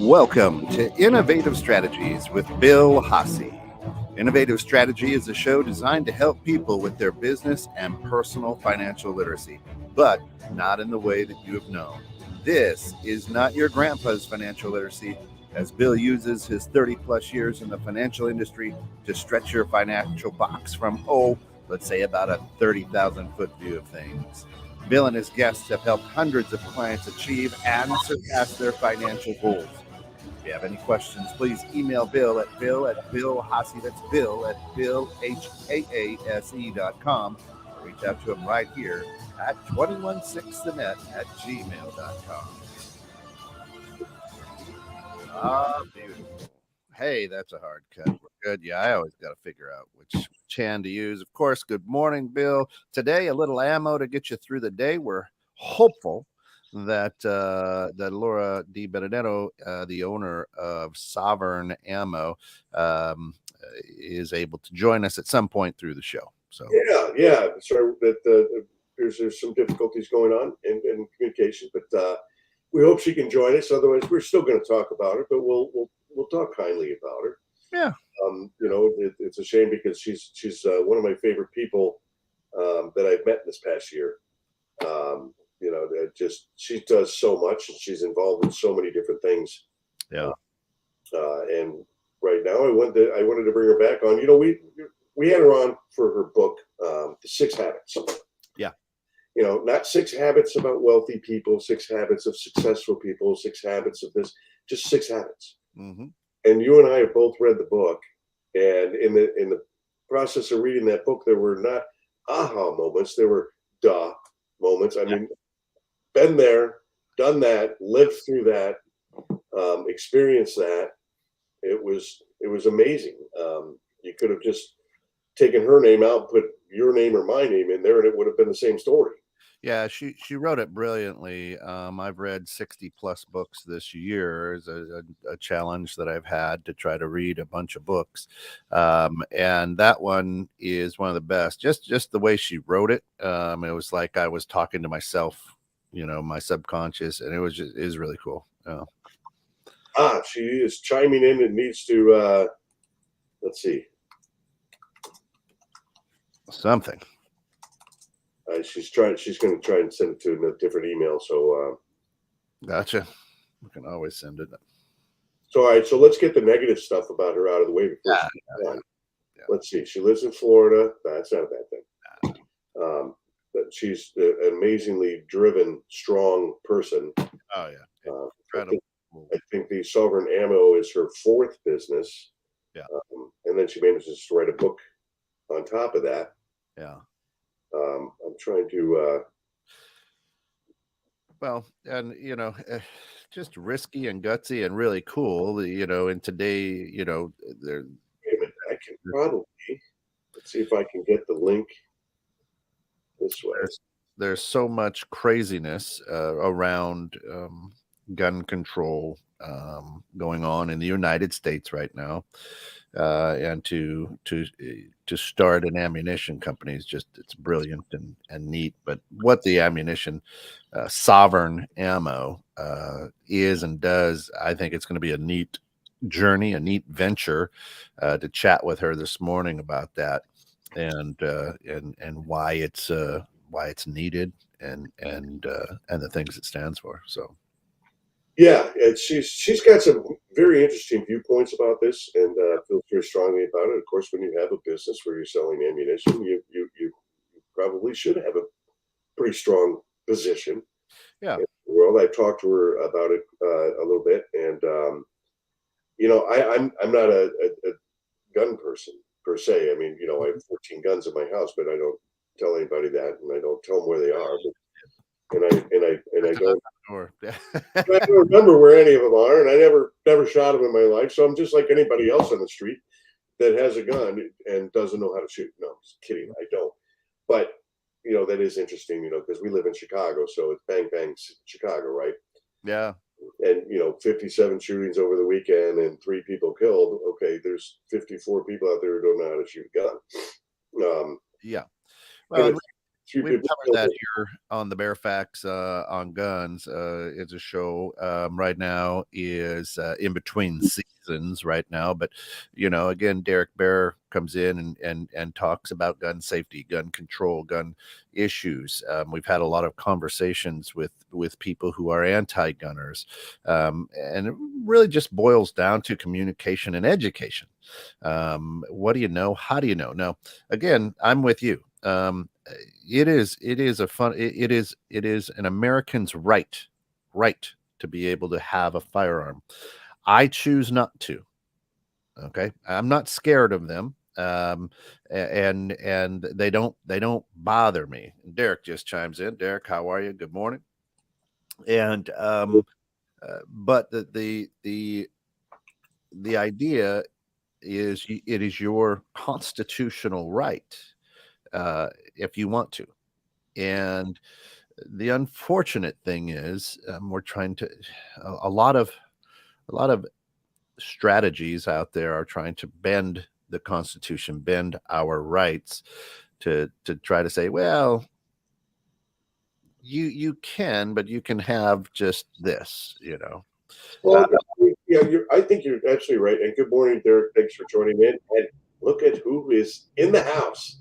Welcome to Innovative Strategies with Bill Hasse. Innovative Strategy is a show designed to help people with their business and personal financial literacy, but not in the way that you have known. This is not your grandpa's financial literacy, as Bill uses his 30 plus years in the financial industry to stretch your financial box from, let's say about a 30,000-foot view of things. Bill and his guests have helped hundreds of clients achieve and surpass their financial goals. If you have any questions, please email Bill Hasse, that's Bill at BillHaase.com, or reach out to him right here at 216thenet at gmail.com. Beautiful. Hey, that's a hard cut. We're good. Yeah, I always got to figure out which hand to use. Of course, good morning, Bill. Today, a little ammo to get you through the day. We're hopeful that Laura Di Benedetto, the owner of Sovereign Ammo, is able to join us at some point through the show. So yeah. Sorry that there's some difficulties going on in communication, but we hope she can join us. Otherwise, we're still going to talk about her, but we'll talk kindly about her. Yeah. It's a shame because she's one of my favorite people that I've met in this past year. She does so much, and she's involved in so many different things. Yeah. And right now, I wanted to bring her back on. We had her on for her book, The 6 Habits. Yeah. Not 6 habits about wealthy people, 6 habits of successful people, 6 habits of this, just 6 habits. Mm-hmm. And you and I have both read the book, and in the process of reading that book, there were not aha moments, there were duh moments. I mean, been there, done that, lived through that, experienced that. It was amazing. You could have just taken her name out, put your name or my name in there, and it would have been the same story. Yeah, she wrote it brilliantly. I've read 60 plus books this year. Is a challenge that I've had to try to read a bunch of books, and that one is one of the best. Just the way she wrote it, it was like I was talking to myself, my subconscious, and it is really cool. She is chiming in and needs to let's see something. She's going to try and send it to a different email. So gotcha. We can always send it. So all right, so let's get the negative stuff about her out of the way before she gets on. Yeah. Let's see. She lives in Florida. That's not a bad thing. But she's an amazingly driven, strong person. Oh yeah, incredible. I think the Sovereign Ammo is her 4th business. Yeah, and then she manages to write a book on top of that. Yeah. I'm trying to. Well, and just risky and gutsy and really cool. And today, there. Wait a minute, I can probably. Let's see if I can get the link this way. There's so much craziness around gun control going on in the United States right now, and to start an ammunition company is it's brilliant and neat. But what the ammunition Sovereign Ammo is and does, I think it's going to be a neat journey, a neat venture to chat with her this morning about that and why it's needed and the things it stands for. So. Yeah, and she's got some very interesting viewpoints about this, and feels very strongly about it. Of course, when you have a business where you're selling ammunition, you probably should have a pretty strong position. Yeah. In the world, I talked to her about it a little bit, and I'm not a gun person per se. I mean, I have 14 guns in my house, but I don't tell anybody that, and I don't tell them where they are. But, and I don't. I don't remember where any of them are, and I never shot them in my life. So I'm just like anybody else on the street that has a gun and doesn't know how to shoot. No, I'm just kidding. I don't. But that is interesting. Because we live in Chicago, so it's bang bang Chicago, right? Yeah. And 57 shootings over the weekend and 3 people killed. Okay, there's 54 people out there who don't know how to shoot a gun. Yeah. Well, We've covered that here on the Bear Facts on Guns. It's a show right now is in between seasons right now, but again, Derek Bear comes in and talks about gun safety, gun control, gun issues. We've had a lot of conversations with people who are anti-gunners, and it really just boils down to communication and education. What do you know? How do you know? Now, again, I'm with you. It is an American's right to be able to have a firearm. I choose not to. Okay, I'm not scared of them. And they don't bother me. Derek just chimes in. Derek, how are you? Good morning. And but the idea is it is your constitutional right if you want to. And the unfortunate thing is we're trying to a lot of strategies out there are trying to bend the Constitution, bend our rights to try to say, well, you can, but you can have just this, Well, yeah, I think you're absolutely right. And good morning, Derek. Thanks for joining in. And look at who is in the house.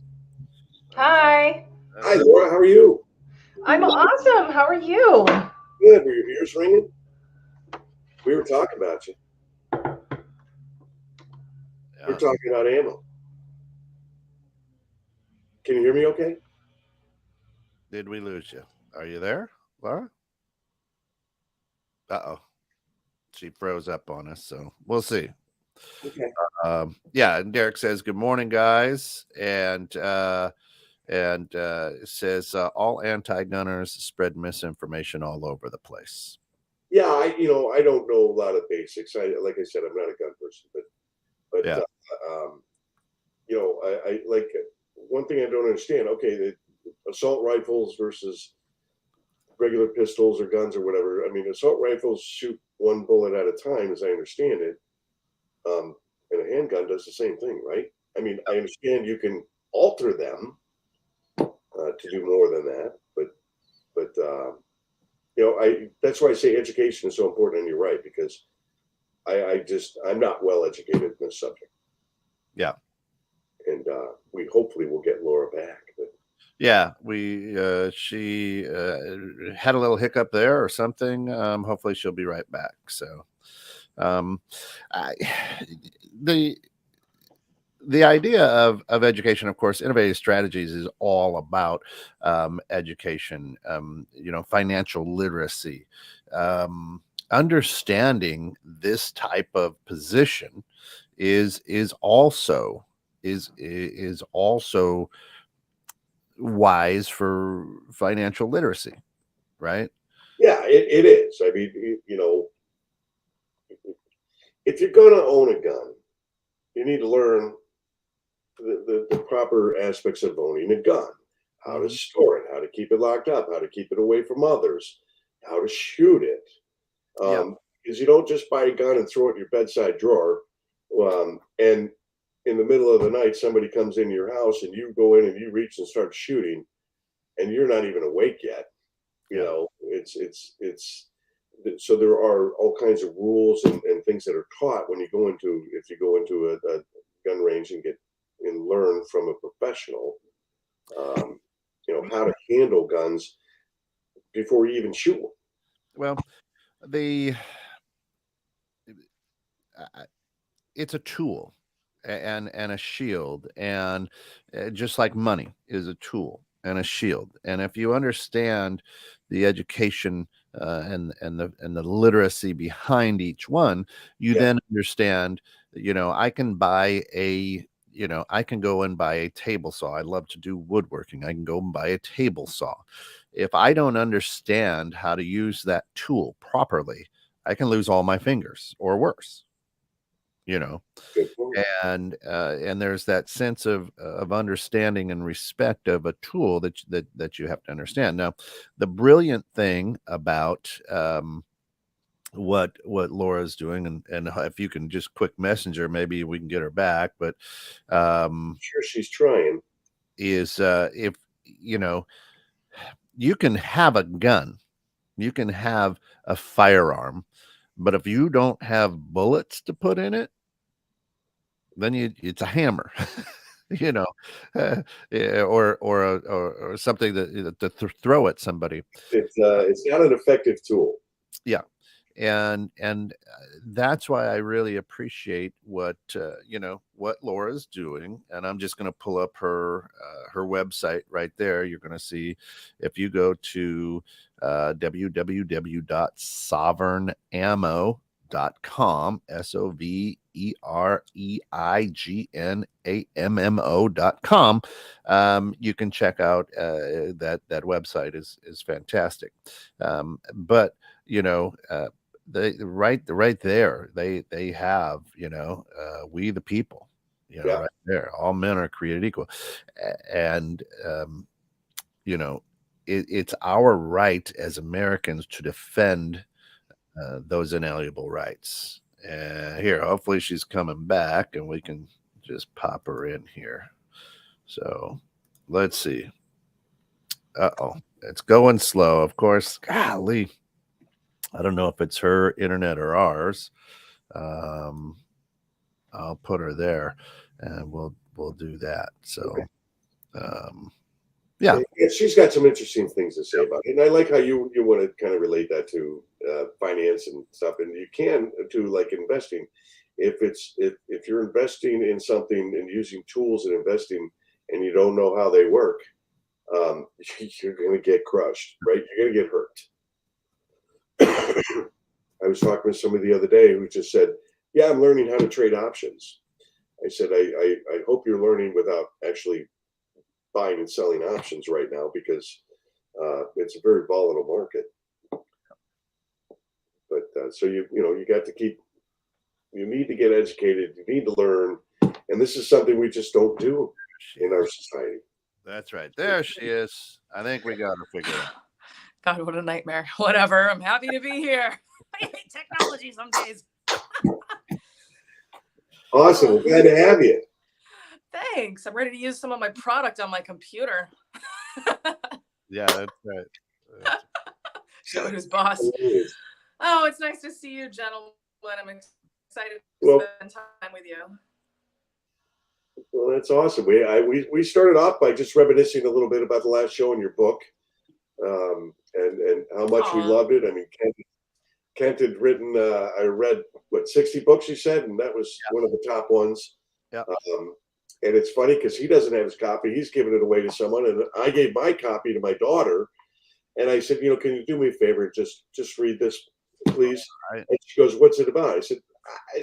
Hi. Hi, Laura. How are you? I'm awesome. How are you? Good. Were your ears ringing? We were talking about you. We're talking about ammo. Can you hear me okay? Did we lose you? Are you there, Laura? Uh-oh. She froze up on us, so we'll see. Okay. Yeah, and Derek says, good morning, guys. And says all anti-gunners spread misinformation all over the place. Yeah, I don't know a lot of basics. Like I said, I'm not a gun person, but yeah. I like one thing I don't understand. Okay, the assault rifles versus regular pistols or guns or whatever. I mean, assault rifles shoot one bullet at a time, as I understand it. And a handgun does the same thing, right? I mean, I understand you can alter them to do more than that, but that's why I say education is so important, and you're right, because I'm not well educated in this subject. Yeah. And we hopefully will get Laura back. But yeah, she had a little hiccup there or something. Hopefully she'll be right back. So the idea of education, of course, Innovative Strategies is all about education, financial literacy, understanding this type of position is also wise for financial literacy, right? Yeah, it is. I mean, if you're going to own a gun, you need to learn the proper aspects of owning a gun, how to store it, how to keep it locked up, how to keep it away from others, how to shoot it. Because you don't just buy a gun and throw it in your bedside drawer. And in the middle of the night, somebody comes into your house and you go in and you reach and start shooting, and you're not even awake yet. So there are all kinds of rules and things that are taught if you go into a gun range and learn from a professional, how to handle guns before you even shoot one. Well, it's a tool and a shield, and just like money is a tool and a shield. And if you understand the education and the literacy behind each one, you then understand, I can buy I can go and buy a table saw. I love to do woodworking. I can go and buy a table saw. If I don't understand how to use that tool properly, I can lose all my fingers or worse. And there's that sense of understanding and respect of a tool that you have to understand. Now, the brilliant thing about what Laura's doing, and if you can just quick messenger, maybe we can get her back. But sure, she's trying. Is you can have a gun, you can have a firearm, but if you don't have bullets to put in it, then it's a hammer. you know, yeah, or something to throw at somebody. It's not an effective tool. Yeah, and that's why I really appreciate what Laura's doing. And I'm just going to pull up her website right there. You're going to see, if you go to www.sovereignammo.com, SOVEREIGNAMMO.com. You can check out that website is fantastic. But they right there they have we the people, Yeah. right there, all men are created equal. And it's our right as Americans to defend those inalienable rights. Here, hopefully she's coming back and we can just pop her in here. So let's see. It's going slow, of course. Golly, I don't know if it's her internet or ours. I'll put her there, and we'll do that. So, Okay. Yeah, she's got some interesting things to say about it, and I like how you want to kind of relate that to finance and stuff, and you can to like investing. If you're investing in something and using tools and investing, and you don't know how they work, you're going to get crushed, right? You're going to get hurt. I was talking with somebody the other day who just said, "Yeah, I'm learning how to trade options." I said, "I hope you're learning without actually buying and selling options right now, because it's a very volatile market." But so you got to you need to get educated. You need to learn, and this is something we just don't do in our society. That's right. There she is. I think we got her figured out. God, what a nightmare. Whatever. I'm happy to be here. I hate technology some days. Awesome. We're glad to have you. Thanks. I'm ready to use some of my product on my computer. Yeah, that's right. Show who's boss. Oh, it's nice to see you, gentlemen. I'm excited to spend time with you. Well, that's awesome. We started off by just reminiscing a little bit about the last show and your book, and how much we loved it. I mean, Kent had written, I read 60 books, he said, and that was one of the top ones. Yeah. And it's funny because he doesn't have his copy; he's giving it away to someone, and I gave my copy to my daughter, and I said, can you do me a favor, just read this, please? Right. And she goes, "What's it about?" I said,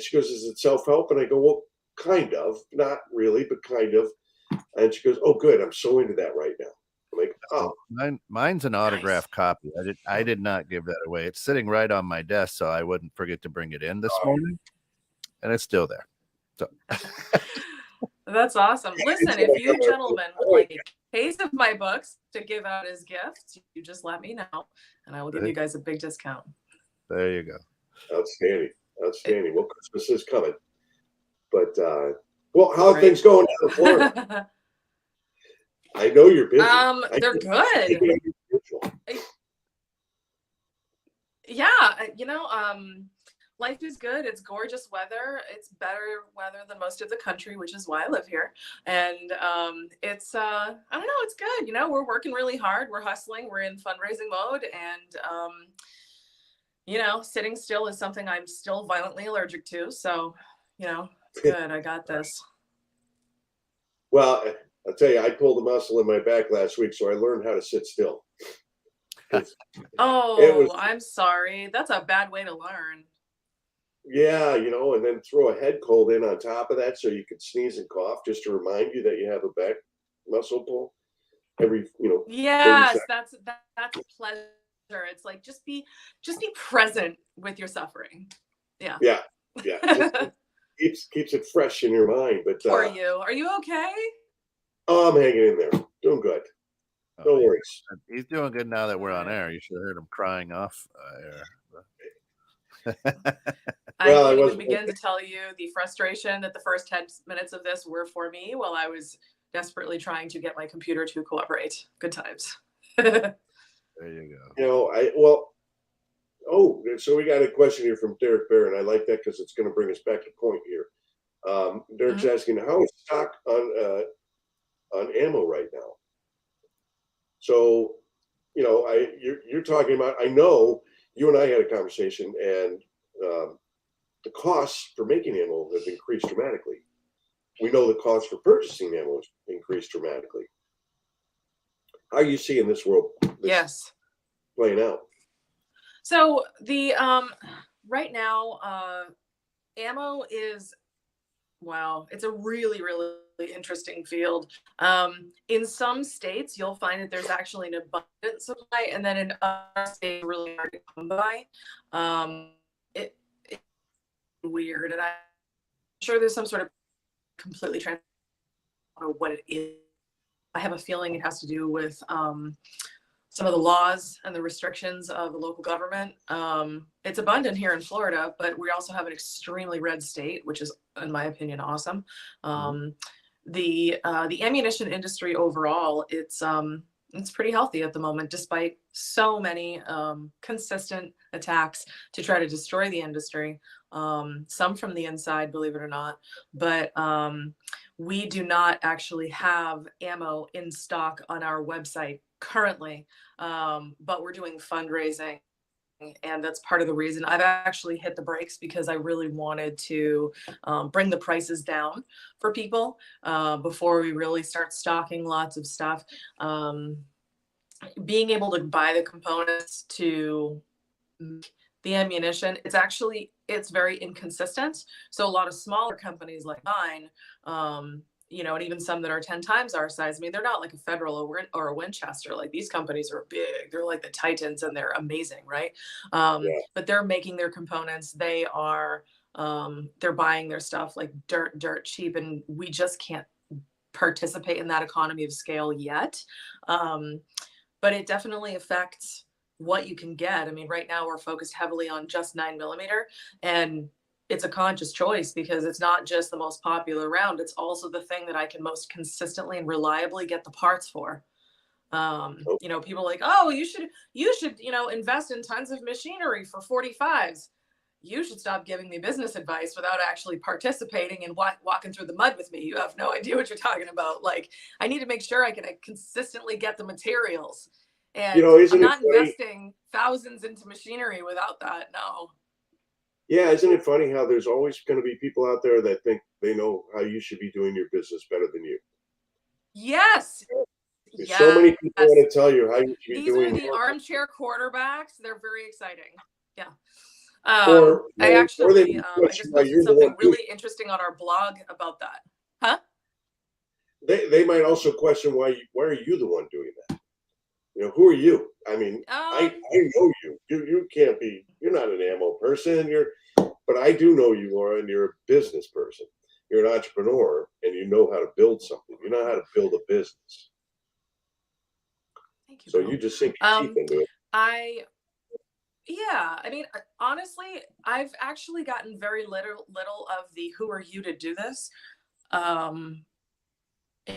she goes, "Is it self-help?" And I go, "Well, kind of, not really, but kind of." And she goes, "Oh, good. I'm so into that right now." I'm like, "Oh, mine's an autographed copy. I did not give that away. It's sitting right on my desk, so I wouldn't forget to bring it in this morning, and it's still there." So. That's awesome. Listen, if you gentlemen would like a case of my books to give out as gifts, you just let me know, and I will give you guys a big discount. There you go. Outstanding. Well, Christmas is coming, but how are things going down in Florida? I know you're busy. They're good. Yeah, life is good. It's gorgeous weather. It's better weather than most of the country, which is why I live here. And it's I don't know, it's good. We're working really hard. We're hustling. We're in fundraising mode, and sitting still is something I'm still violently allergic to. So, it's good. I got this. Well, I'll tell you, I pulled a muscle in my back last week, so I learned how to sit still. I'm sorry. That's a bad way to learn. Yeah, and then throw a head cold in on top of that so you could sneeze and cough, just to remind you that you have a back muscle pull every, Yes, that's a pleasure. It's like just be present with your suffering. Yeah. Yeah. keeps it fresh in your mind. But are you okay? Oh, I'm hanging in there, doing good. No worries. He's doing good now that we're on air. You should have heard him crying off air. I can't even begin to tell you the frustration that the first 10 minutes of this were for me while I was desperately trying to get my computer to cooperate. Good times. There you go. You know, so we got a question here from Derek Barron. I like that because it's going to bring us back to point here. Derek's asking, how is stock on ammo right now? So, you know, you're talking about, I know you and I had a conversation, and the costs for making ammo have increased dramatically. We know the cost for purchasing ammo has increased dramatically. How are you seeing this world Yes. playing out? So the right now, ammo is, wow, it's a really, really interesting field. In some states, you'll find that there's actually an abundant supply, and then in other states, it's really hard to come by. It's weird, and I'm sure there's some sort of completely transparent what it is. I have a feeling it has to do with some of the laws and the restrictions of the local government. It's abundant here in Florida, but we also have an extremely red state, which is, in my opinion, awesome. The ammunition industry overall, it's pretty healthy at the moment, despite so many consistent attacks to try to destroy the industry. Some from the inside, believe it or not, but we do not actually have ammo in stock on our website currently, but we're doing fundraising, and that's part of the reason I've actually hit the brakes, because I really wanted to bring the prices down for people before we really start stocking lots of stuff. Being able to buy the components to make the ammunition, it's very inconsistent. So a lot of smaller companies like mine, you know, and even some that are 10 times our size, I mean, they're not like a Federal or a Winchester. Like, these companies are big. They're like the Titans, and they're amazing, right? But they're making their components. They are, they're buying their stuff like dirt cheap, and we just can't participate in that economy of scale yet. But it definitely affects what you can get. I mean, right now we're focused heavily on just 9mm, and it's a conscious choice, because it's not just the most popular round. It's also the thing that I can most consistently and reliably get the parts for. You know, people are like, oh, you should, you know, invest in tons of machinery for 45s. You should stop giving me business advice without actually participating and walking through the mud with me. You have no idea what you're talking about. Like, I need to make sure I can consistently get the materials. And, you know, I'm not investing thousands into machinery without that. No. Yeah, isn't it funny how there's always going to be people out there that think they know how you should be doing your business better than you? Yes. There's so many people want to tell you how you should be doing. These are the armchair quarterbacks. They're very exciting. Yeah. I just posted something really interesting on our blog about that. Huh? They might also question why are you the one doing that? You know, who are you? I mean, I know you. You can't be. You're not an ammo person. But I do know you, Laura, and you're a business person. You're an entrepreneur, and you know how to build something. You know how to build a business. Thank you. So you just sink your teeth into it. Yeah, I mean, honestly, I've actually gotten very little of the "who are you to do this" in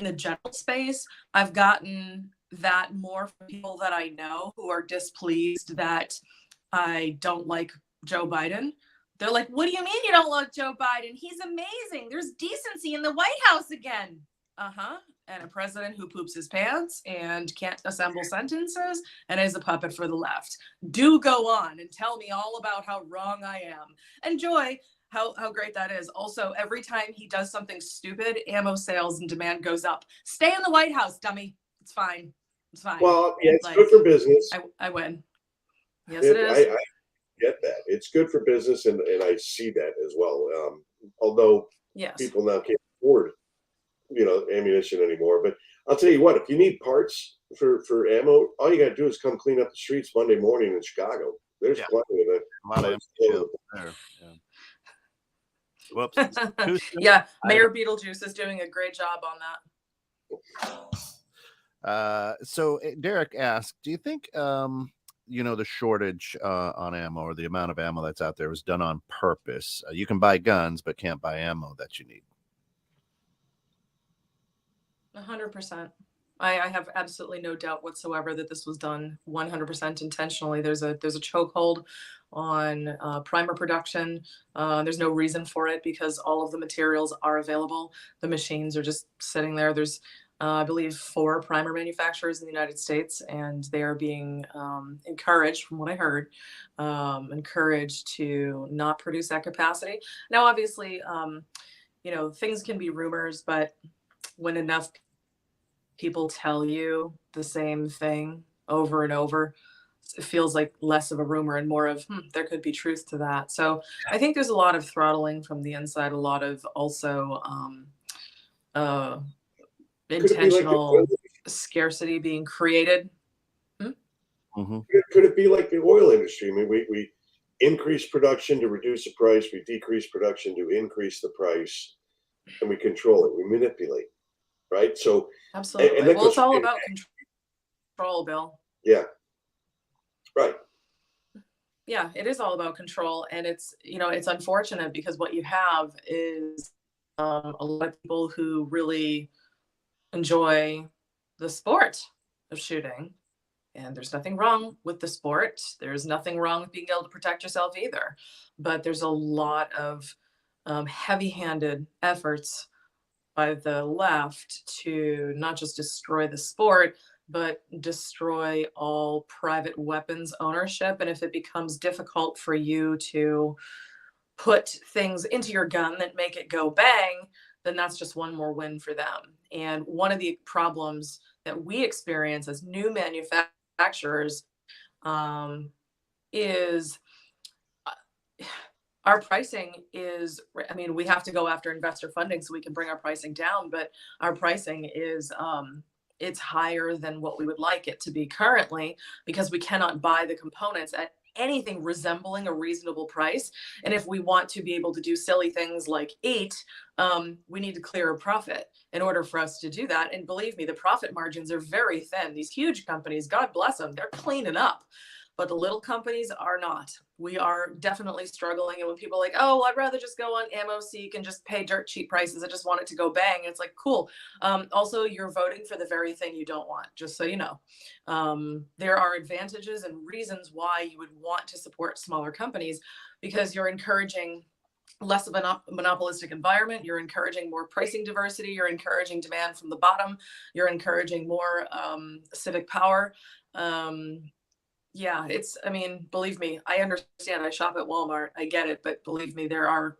the general space. I've gotten that more from people that I know who are displeased that I don't like Joe Biden. They're like, what do you mean you don't like Joe Biden? He's amazing. There's decency in the White House again. And a president who poops his pants and can't assemble sentences and is a puppet for the left. Do go on and tell me all about how wrong I am. Enjoy how great that is. Also, every time he does something stupid, ammo sales and demand goes up. Stay in the White House, dummy. It's fine. It's fine. Well, yeah, it's good for business. I win. Yes, it is. I get that. It's good for business, and I see that as well. Although people now can't afford, you know, ammunition anymore. But I'll tell you what, if you need parts for ammo, all you got to do is come clean up the streets Monday morning in Chicago. There's plenty of it. A lot of there. Whoops. Yeah, Mayor Beetlejuice is doing a great job on that. So Derek asked, do you think you know, the shortage on ammo, or the amount of ammo that's out there, was done on purpose? You can buy guns but can't buy ammo that you need. 100%. I have absolutely no doubt whatsoever that this was done 100% intentionally. There's a chokehold on primer production. There's no reason for it because all of the materials are available. The machines are just sitting there. There's I believe 4 primer manufacturers in the United States, and they are being encouraged, from what I heard, encouraged to not produce at capacity. Now, obviously, things can be rumors, but when enough people tell you the same thing over and over, it feels like less of a rumor and more of there could be truth to that. So I think there's a lot of throttling from the inside, a lot of also uh, Could it be like the oil? intentional scarcity being created. Mhm. Could it be like the oil industry? I mean, we increase production to reduce the price, we decrease production to increase the price, and we control it, we manipulate, right? So, Absolutely. and that Well, it's goes, all about control, Bill. yeah, right. Yeah, it is all about control, and it's unfortunate because what you have is a lot of people who really enjoy the sport of shooting. And there's nothing wrong with the sport. There's nothing wrong with being able to protect yourself either. But there's a lot of heavy handed efforts by the left to not just destroy the sport, but destroy all private weapons ownership. And if it becomes difficult for you to put things into your gun that make it go bang, then that's just one more win for them. And one of the problems that we experience as new manufacturers is our pricing is, I mean, we have to go after investor funding so we can bring our pricing down, but our pricing is, it's higher than what we would like it to be currently because we cannot buy the components at anything resembling a reasonable price. And if we want to be able to do silly things like eat, we need to clear a profit in order for us to do that. And believe me, the profit margins are very thin. These huge companies, God bless them, they're cleaning up. But the little companies are not. We are definitely struggling. And when people are like, oh, I'd rather just go on Ammo Seek and just pay dirt cheap prices, I just want it to go bang. It's like, cool. Also, you're voting for the very thing you don't want, just so you know. There are advantages and reasons why you would want to support smaller companies because you're encouraging less of a monopolistic environment. You're encouraging more pricing diversity. You're encouraging demand from the bottom. You're encouraging more civic power. Yeah, I mean, believe me, I understand. I shop at Walmart. I get it. But believe me, there are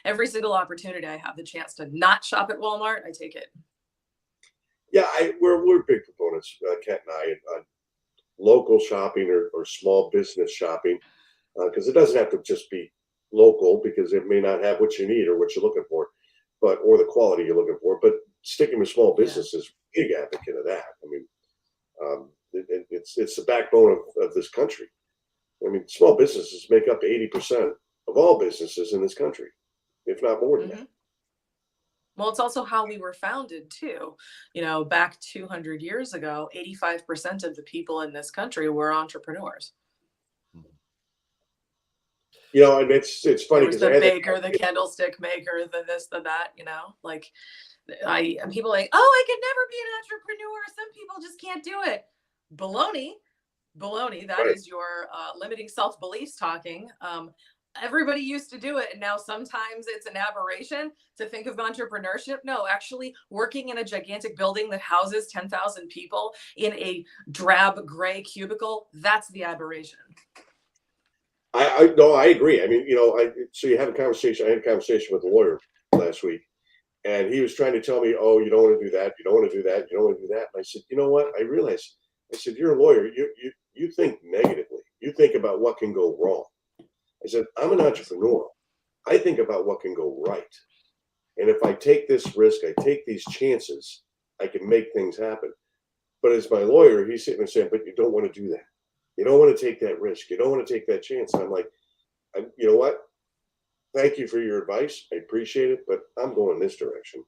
every single opportunity I have the chance to not shop at Walmart, I take it. Yeah, we're big proponents, Kent and I, on local shopping or small business shopping, because it doesn't have to just be local because it may not have what you need or what you're looking for, or the quality you're looking for. But sticking with small businesses, big advocate of that. I mean, it's the backbone of this country. I mean, small businesses make up 80% of all businesses in this country, if not more than that. Well, it's also how we were founded too. Back 200 years ago, 85% of the people in this country were entrepreneurs. And it's funny because the baker, the candlestick maker, the this, the that. Like and people are like, oh, I could never be an entrepreneur. Some people just can't do it. Baloney. That is your limiting self-beliefs talking. Everybody used to do it, and now sometimes it's an aberration to think of entrepreneurship. No, actually working in a gigantic building that houses 10,000 people in a drab gray cubicle, that's the aberration. I agree. I mean, so you have a conversation. I had a conversation with a lawyer last week, and he was trying to tell me, oh, you don't want to do that. You don't want to do that. You don't want to do that. And I said, you know what? I realized, you're a lawyer. You think negatively. You think about what can go wrong. I said, I'm an entrepreneur. I think about what can go right. And if I take this risk, I take these chances, I can make things happen. But as my lawyer, he's sitting there saying, but you don't want to do that. You don't want to take that risk. You don't want to take that chance. And I'm like, you know what? Thank you for your advice. I appreciate it, but I'm going this direction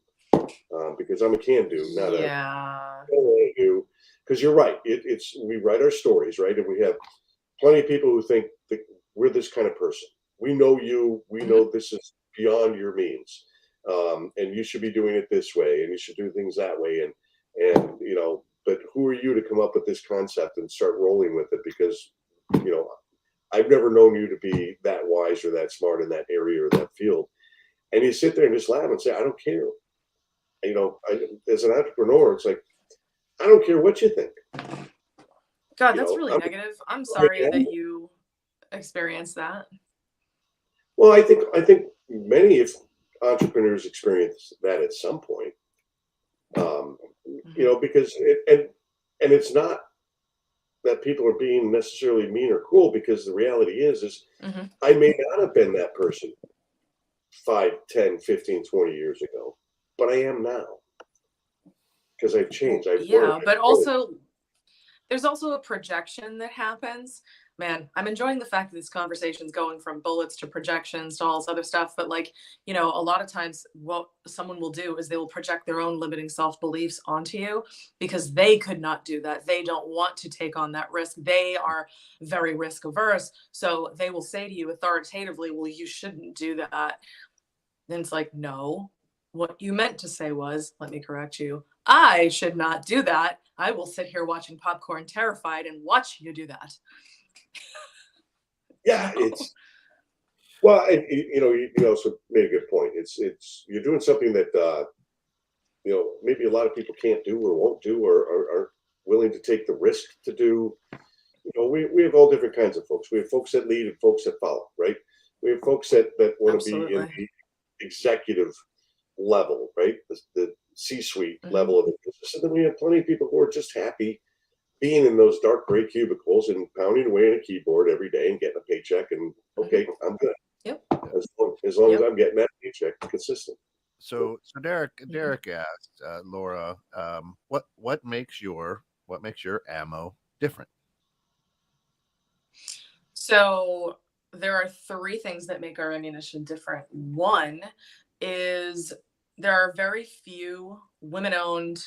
because I'm a can-do, not a do. Because you're right. We write our stories, right? And we have plenty of people who think that we're this kind of person. We know you. We know this is beyond your means. and you should be doing it this way, and you should do things that way, and but who are you to come up with this concept and start rolling with it? Because I've never known you to be that wise or that smart in that area or that field. And you sit there and just laugh and say, I don't care. As an entrepreneur, it's like, I don't care what you think. God, that's really negative. I'm sorry that you experienced that. Well, I think many of entrepreneurs experience that at some point. Because it's not that people are being necessarily mean or cruel, because the reality is I may not have been that person 5, 10, 15, 20 years ago, but I am now, because I've changed. But also there's also a projection that happens. Man, I'm enjoying the fact that this conversation's going from bullets to projections to all this other stuff. But a lot of times what someone will do is they will project their own limiting self-beliefs onto you because they could not do that. They don't want to take on that risk. They are very risk averse. So they will say to you authoritatively, well, you shouldn't do that. Then it's like, no, what you meant to say was, let me correct you. I should not do that. I will sit here watching popcorn terrified and watch you do that. Yeah, it's well, you also made a good point. It's you're doing something that maybe a lot of people can't do or won't do or aren't willing to take the risk to do. We have all different kinds of folks. We have folks that lead and folks that follow, right? We have folks that want to be in the executive level, right? The C-suite level of the business, and then we have plenty of people who are just happy being in those dark gray cubicles and pounding away on a keyboard every day and getting a paycheck, and okay, I'm good. Yep. As long as I'm getting that paycheck consistent. So Derek asked Laura, what makes your ammo different? So there are 3 things that make our ammunition different. One is there are very few women-owned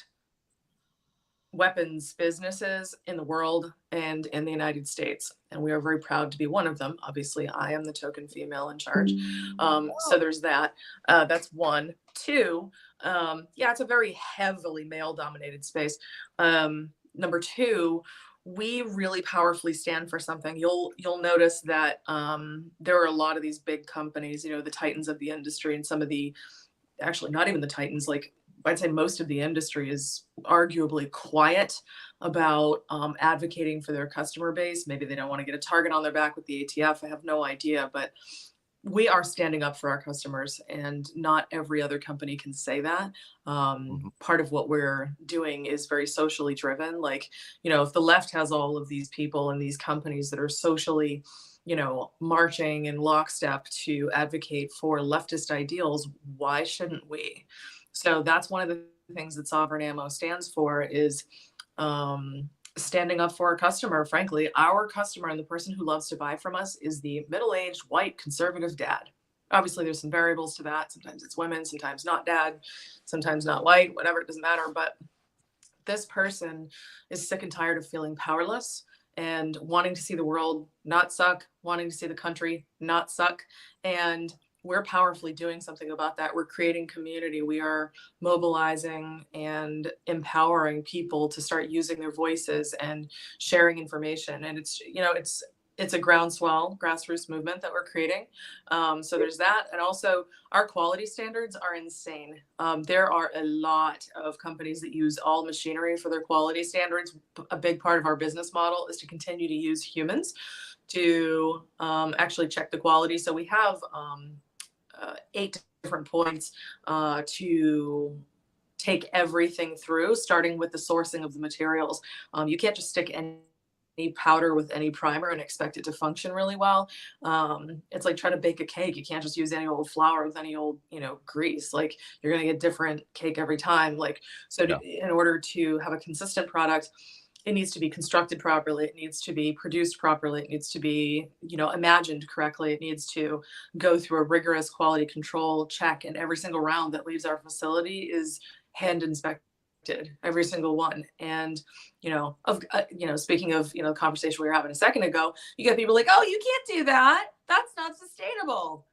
weapons businesses in the world and in the United States, and we are very proud to be one of them. Obviously, I am the token female in charge. So there's that. That's 1. 2, it's a very heavily male-dominated space. Number 2, we really powerfully stand for something. You'll notice that there are a lot of these big companies, the titans of the industry, and some of the, actually not even the titans, like I'd say most of the industry is arguably quiet about advocating for their customer base. Maybe they don't want to get a target on their back with the ATF. I have no idea, but we are standing up for our customers, and not every other company can say that. Part of what we're doing is very socially driven. Like, if the left has all of these people and these companies that are socially, marching in lockstep to advocate for leftist ideals, why shouldn't we? So that's one of the things that Sovereign Ammo stands for, is standing up for our customer. Frankly, our customer and the person who loves to buy from us is the middle-aged white conservative dad. Obviously, there's some variables to that. Sometimes it's women, sometimes not dad, sometimes not white, whatever, it doesn't matter. But this person is sick and tired of feeling powerless and wanting to see the world not suck, wanting to see the country not suck. And we're powerfully doing something about that. We're creating community. We are mobilizing and empowering people to start using their voices and sharing information. And it's a groundswell, grassroots movement that we're creating. So there's that. And also our quality standards are insane. There are a lot of companies that use all machinery for their quality standards. A big part of our business model is to continue to use humans to actually check the quality. So we have 8 different points to take everything through, starting with the sourcing of the materials. You can't just stick any powder with any primer and expect it to function really well. It's like trying to bake a cake. You can't just use any old flour with any old, grease. Like, you're going to get different cake every time. In order to have a consistent product, it needs to be constructed properly. It needs to be produced properly. It needs to be, imagined correctly. It needs to go through a rigorous quality control check. And every single round that leaves our facility is hand inspected, every single one. And, speaking of, the conversation we were having a second ago, you get people like, oh, you can't do that. That's not sustainable.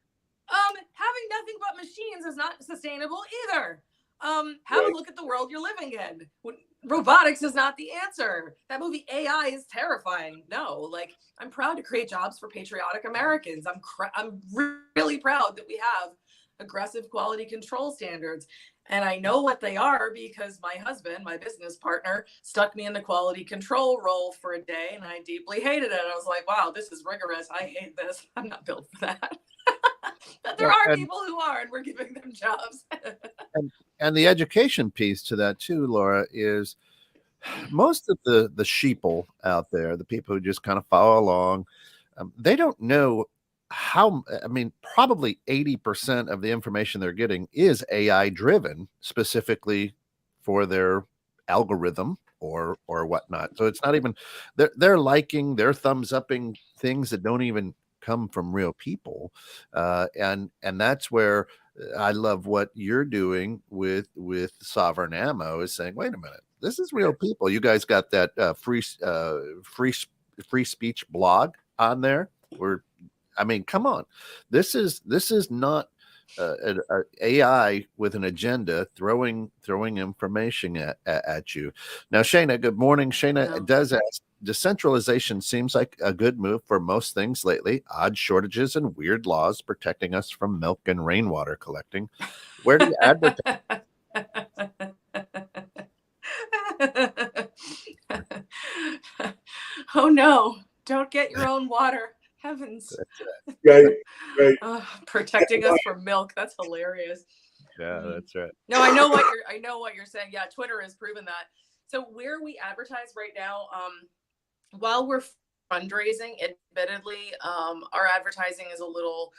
Having nothing but machines is not sustainable either. Have a look at the world you're living in. Robotics is not the answer. That movie AI is terrifying. No, like, I'm proud to create jobs for patriotic Americans. I'm really proud that we have aggressive quality control standards. And I know what they are because my husband, my business partner, stuck me in the quality control role for a day, and I deeply hated it. I was like, wow, this is rigorous. I hate this. I'm not built for that. But there are people who are, and we're giving them jobs. and the education piece to that too, Laura, is most of the sheeple out there, the people who just kind of follow along, they don't know how. I mean, probably 80% of the information they're getting is AI driven, specifically for their algorithm or whatnot. So it's not even they're liking, they're thumbs upping things that don't even come from real people, and that's where I love what you're doing with Sovereign Ammo, is saying, wait a minute, this is real people. You guys got that free speech blog on there. I mean, come on, this is not an AI with an agenda throwing information at you. Now, Shayna, good morning. Shayna does ask, decentralization seems like a good move for most things lately. Odd shortages and weird laws protecting us from milk and rainwater collecting. Where do you advertise? Oh no, don't get your own water. Heavens. Right. Protecting us from milk. That's hilarious. Yeah, that's right. No, I know what you're saying. Yeah, Twitter has proven that. So where we advertise right now, while we're fundraising, admittedly, our advertising is a little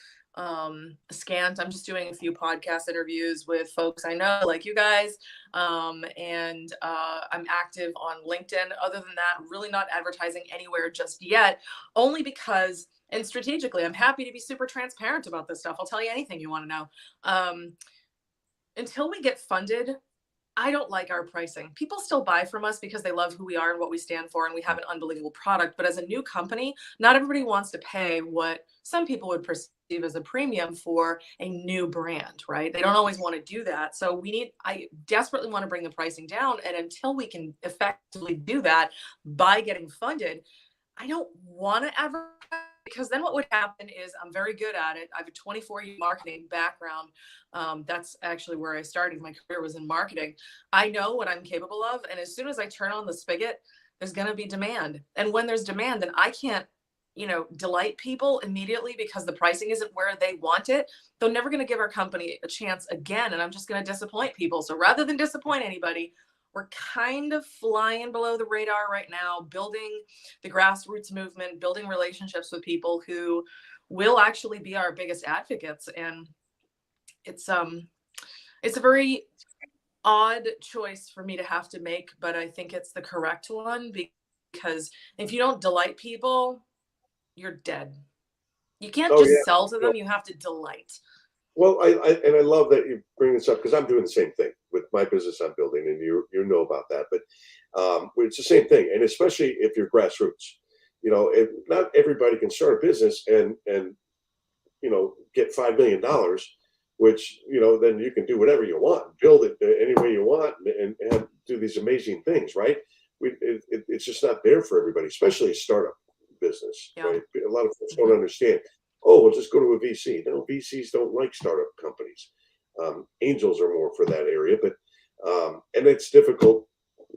scant. I'm just doing a few podcast interviews with folks I know, like you guys, and I'm active on LinkedIn. Other than that, really not advertising anywhere just yet, only because, and strategically, I'm happy to be super transparent about this stuff. I'll tell you anything you want to know. Until we get funded, I don't like our pricing. People still buy from us because they love who we are and what we stand for, and we have an unbelievable product. But as a new company, not everybody wants to pay what some people would perceive as a premium for a new brand, right? They don't always want to do that. So I desperately want to bring the pricing down. And until we can effectively do that by getting funded, I don't want to advertise, because then what would happen is, I'm very good at it. I have a 24-year marketing background. That's actually where I started. My career was in marketing. I know what I'm capable of. And as soon as I turn on the spigot, there's going to be demand. And when there's demand, then I can't, delight people immediately because the pricing isn't where they want it. They're never going to give our company a chance again. And I'm just going to disappoint people. So rather than disappoint anybody, we're kind of flying below the radar right now, building the grassroots movement, building relationships with people who will actually be our biggest advocates. And it's a very odd choice for me to have to make, but I think it's the correct one, because if you don't delight people, you're dead. You can't sell to them. You have to delight. Well, I love that you bring this up, because I'm doing the same thing with my business I'm building, and you know about that. But it's the same thing, and especially if you're grassroots, if not everybody can start a business and get $5 million, which then you can do whatever you want, build it any way you want, and do these amazing things, right? It's just not there for everybody, especially a startup business. Yeah. Right? A lot of folks don't understand. Oh, we'll just go to a VC. No, VCs don't like startup companies. Angels are more for that area, but and it's difficult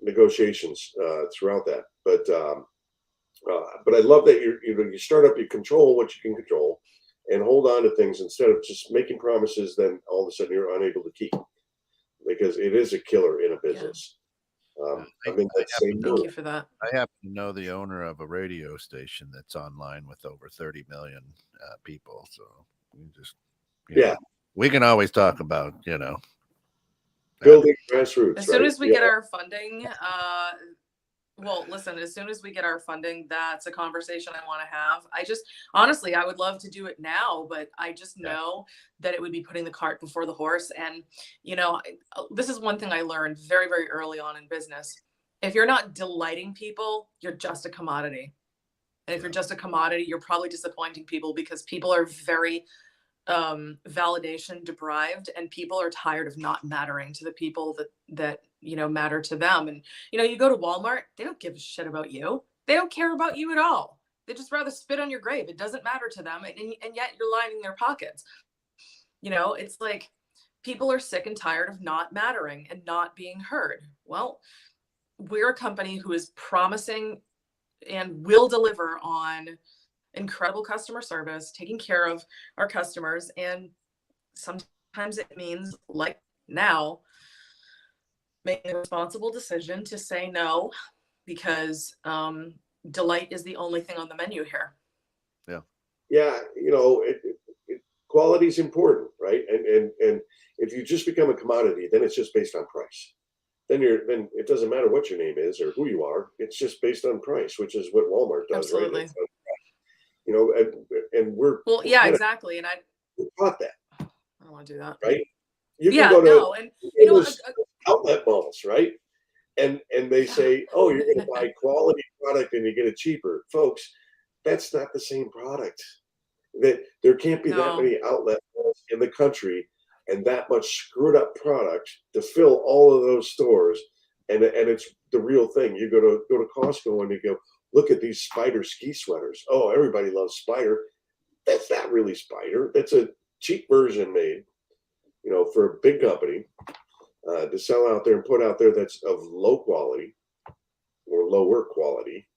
negotiations throughout that. But I love that you start up, you control what you can control, and hold on to things instead of just making promises. Then all of a sudden you're unable to keep, because it is a killer in a business. Thank you for that. I happen to know the owner of a radio station that's online with over 30 million people. So we just, we can always talk about, building grassroots. As soon as we get our funding, as soon as we get our funding, that's a conversation I want to have. Honestly, I would love to do it now, but I just know that it would be putting the cart before the horse. And, this is one thing I learned very, very early on in business. If you're not delighting people, you're just a commodity. And if you're just a commodity, you're probably disappointing people, because people are very validation deprived, and people are tired of not mattering to the people that matter to them. And you go to Walmart, they don't give a shit about you. They don't care about you at all. They just rather spit on your grave. It doesn't matter to them, and yet you're lining their pockets. It's like people are sick and tired of not mattering and not being heard. Well, we're a company who is promising and will deliver on incredible customer service, taking care of our customers. And sometimes it means, like now, making a responsible decision to say no, because delight is the only thing on the menu here. Yeah, quality is important, right? And if you just become a commodity, then it's just based on price. Then it doesn't matter what your name is or who you are. It's just based on price, which is what Walmart does. Absolutely. Right? And we're exactly. And I taught that. I don't want to do that. Right? You can go to and outlet malls, right? And they say, oh, you're going to buy quality product and you get it cheaper. Folks, that's not the same product. That there can't be that many outlet malls in the country and that much screwed up product to fill all of those stores. And it's the real thing. You go to Costco and you go, look at these Spider ski sweaters. Oh, everybody loves Spider. That's not really Spider. That's a cheap version made, for a big company to sell out there and put out there that's of low quality or lower quality.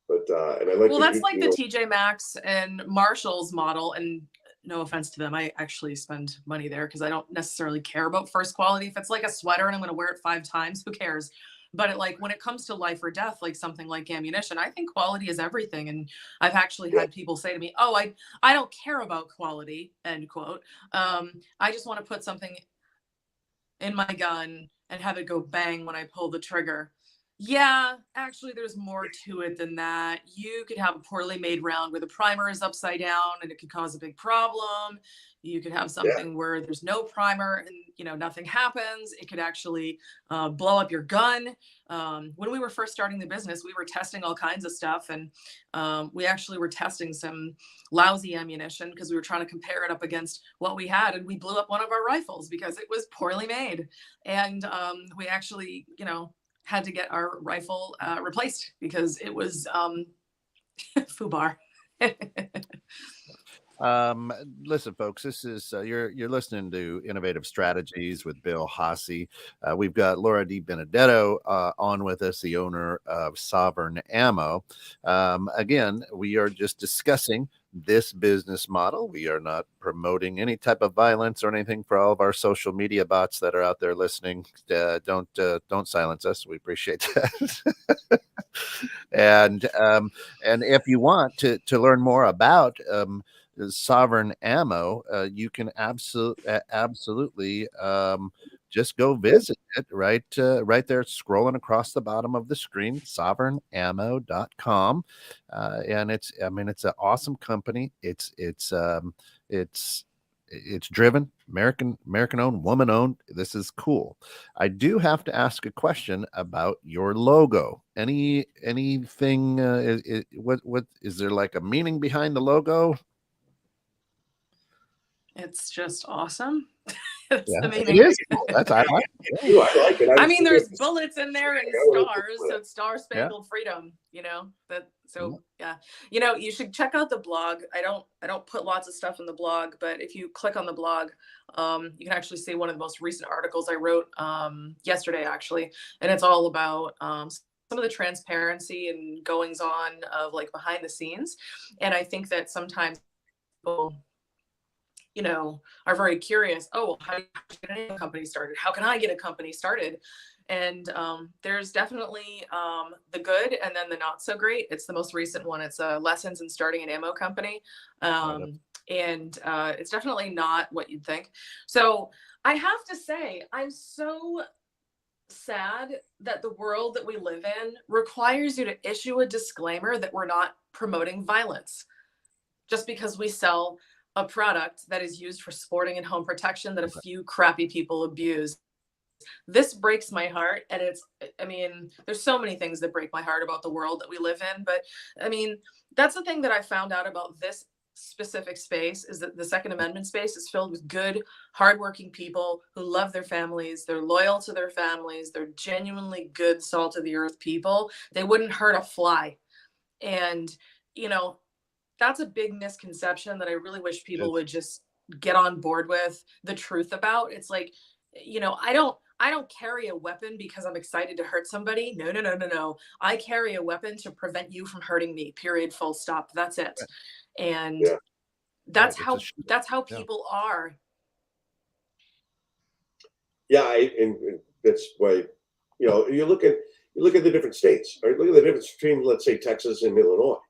But and I like. Well, that's like the TJ Maxx and Marshall's model, and no offense to them, I actually spend money there because I don't necessarily care about first quality. If it's like a sweater and I'm going to wear it 5 times, who cares? But when it comes to life or death, like something like ammunition, I think quality is everything. And I've actually had people say to me, "Oh, I don't care about quality," end quote. I just want to put something in my gun and have it go bang when I pull the trigger. Yeah, actually, there's more to it than that. You could have a poorly made round where the primer is upside down and it could cause a big problem. You could have something where there's no primer and nothing happens. It could actually blow up your gun. When we were first starting the business, we were testing all kinds of stuff, and we actually were testing some lousy ammunition because we were trying to compare it up against what we had, and we blew up one of our rifles because it was poorly made. And we actually, had to get our rifle replaced because it was FUBAR. Listen, folks, this is you're listening to Innovative Strategies with Bill Haase. We've got Laura DiBenedetto on with us, the owner of Sovereign Ammo. Again, we are just discussing this business model. We are not promoting any type of violence or anything. For all of our social media bots that are out there listening, don't silence us. We appreciate that. And if you want to learn more about Sovereign Ammo, you can absolutely just go visit it right there, scrolling across the bottom of the screen, sovereignammo.com. And it's an awesome company. It's driven, American owned, woman owned. This is cool. I do have to ask a question about your logo. Anything? What is there, like a meaning behind the logo? It's just awesome. That's the main it is cool. I like it. I like it. I mean, there's bullets in there and stars, so it's Star Spangled Freedom. You should check out the blog. I don't put lots of stuff in the blog, but if you click on the blog, you can actually see one of the most recent articles I wrote yesterday, actually, and it's all about some of the transparency and goings on of behind the scenes. And I think that sometimes people are very curious. Oh, how do you get a company started? How can I get a company started? And there's definitely the good and then the not so great. It's the most recent one. It's Lessons in Starting an Ammo Company. And it's definitely not what you'd think. So I have to say, I'm so sad that the world that we live in requires you to issue a disclaimer that we're not promoting violence just because we sell a product that is used for sporting and home protection that a few crappy people abuse. This breaks my heart. And there's so many things that break my heart about the world that we live in. But that's the thing that I found out about this specific space is that the Second Amendment space is filled with good, hardworking people who love their families. They're loyal to their families. They're genuinely good, salt of the earth people. They wouldn't hurt a fly. And, you know, that's a big misconception that I really wish people would just get on board with the truth about. It's like, you know, I don't carry a weapon because I'm excited to hurt somebody. No, no, no, no, no. I carry a weapon to prevent you from hurting me. Period. Full stop. That's it. And Yeah. that's Right, how people are. Yeah, and that's why, you know, you look at the different states, right? Look at the difference between, let's say, Texas and Illinois.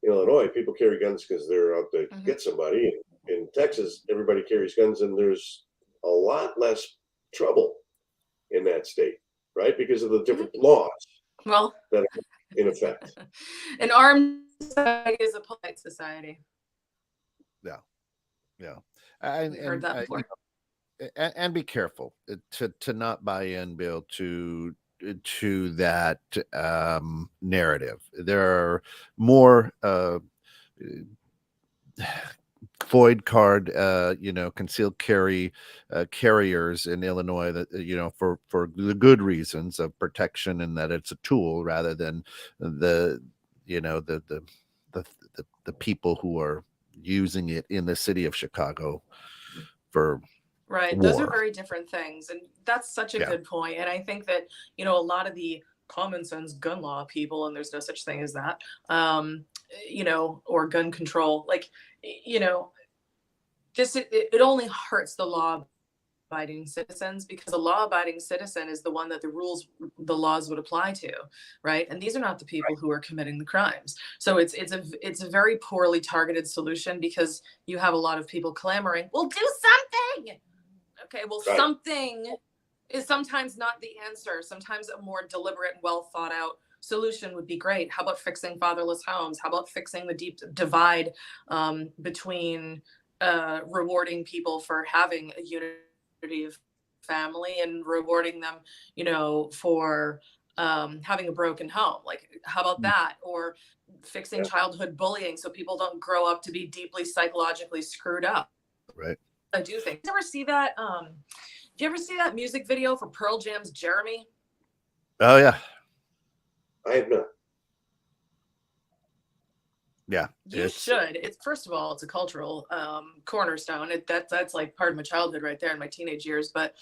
In Illinois, people carry guns because they're out to get somebody. In Texas, everybody carries guns, and there's a lot less trouble in that state, right? Because of the different laws Well, that are in effect. an armed society is a polite society. Yeah. We've heard that before. And be careful to not buy in, Bill, to that narrative. There are more void card, concealed carry carriers in Illinois that, for the good reasons of protection and that it's a tool rather than the people who are using it in the city of Chicago for right. war. Those are very different things. And that's such a good point. And I think that, a lot of the common sense gun law people, and there's no such thing as that, or gun control, like, it only hurts the law-abiding citizens, because a law-abiding citizen is the one that the laws would apply to, right? And these are not the people who are committing the crimes. So it's a very poorly targeted solution, because you have a lot of people clamoring, "Well, do something." Okay, well, something is sometimes not the answer. Sometimes a more deliberate and well thought out solution would be great. How about fixing fatherless homes? How about fixing the deep divide between rewarding people for having a unity of family and rewarding them, for having a broken home? Like, how about that? Or fixing childhood bullying so people don't grow up to be deeply psychologically screwed up. Right. I do think. Did you ever see that? Do you ever see that music video for Pearl Jam's Jeremy? Oh yeah. I have not. Yeah, you should. It's, first of all, it's a cultural cornerstone. That's like part of my childhood right there in my teenage years. But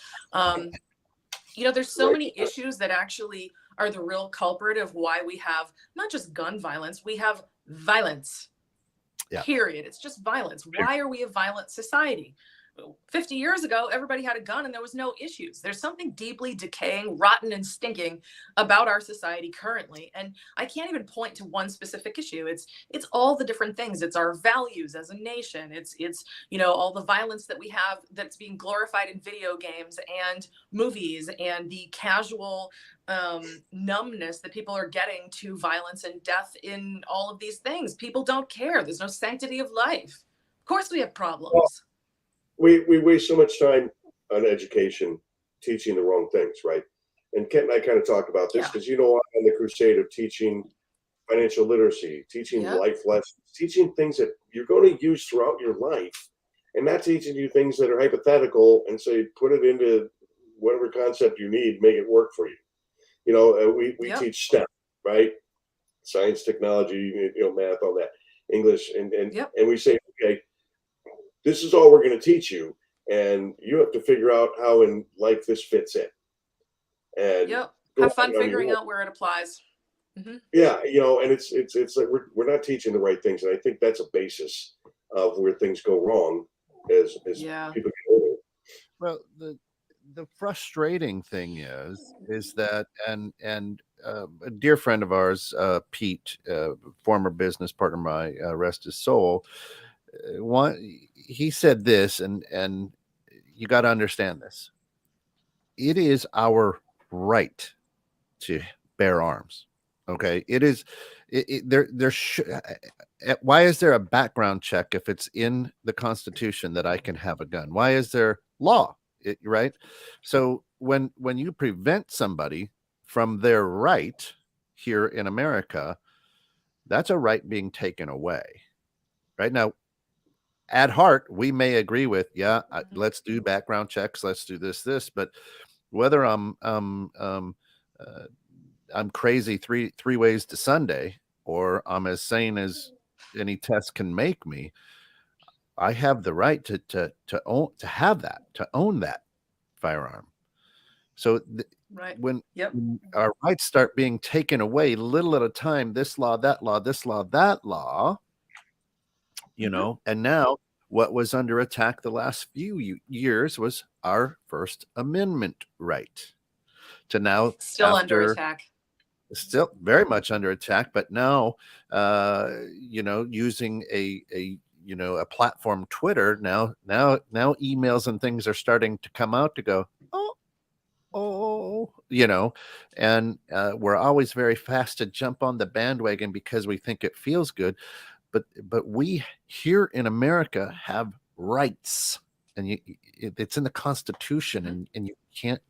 there's so many issues that actually are the real culprit of why we have not just gun violence, we have violence. Yeah. Period. It's just violence. Why are we a violent society? 50 years ago, everybody had a gun and there was no issues. There's something deeply decaying, rotten, and stinking about our society currently. And I can't even point to one specific issue. It's all the different things. It's our values as a nation. It's all the violence that we have that's being glorified in video games and movies, and the casual numbness that people are getting to violence and death in all of these things. People don't care. There's no sanctity of life. Of course we have problems. Well, we waste so much time on education teaching the wrong things, right? And Kent and I kind of talk about this because, I'm on the crusade of teaching financial literacy, teaching life lessons, teaching things that you're going to use throughout your life, and not teaching you things that are hypothetical and say, put it into whatever concept you need, make it work for you. We teach STEM, right? Science, technology, math, all that, English, and we say, okay, this is all we're going to teach you, and you have to figure out how in life this fits in. And have fun figuring out where it applies. Mm-hmm. Yeah, and it's like we're not teaching the right things, and I think that's a basis of where things go wrong as people get older. Well, the frustrating thing is that, and a dear friend of ours, Pete, former business partner of mine, rest his soul. He said this, and you got to understand this. It is our right to bear arms. Okay, it is. Why is there a background check if it's in the Constitution that I can have a gun? Why is there law? Right. So when you prevent somebody from their right here in America, that's a right being taken away. Right now, at heart, we may agree with, let's do background checks, let's do this, but whether I'm crazy three ways to Sunday, or I'm as sane as any test can make me, I have the right to own that firearm. So Right. when Yep. our rights start being taken away little at a time, this law, that law, this law, that law, and now what was under attack the last few years was our First Amendment right. To now, Still under attack. Still very much under attack, but now, using a platform, Twitter, now emails and things are starting to come out to go, and we're always very fast to jump on the bandwagon because we think it feels good. But we here in America have rights, and it's in the Constitution, and you can't